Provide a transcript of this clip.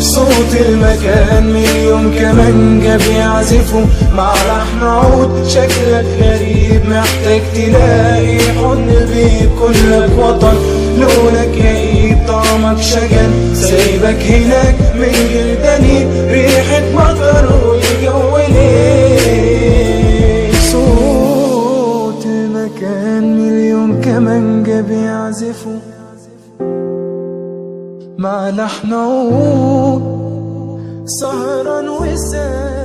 صوت المكان مليون كمانجة بيعزفوا مع لحن عود. شكلك غريب محتاج تلاقي حضن بيكون لك وطن. لونك كئيب طعمك شجن سايبك هناك من غير دليل. ريحة مطر والجو ليل. صوت المكان مليون كمانجة بيعزفوا مع لحن عود. سهران وسام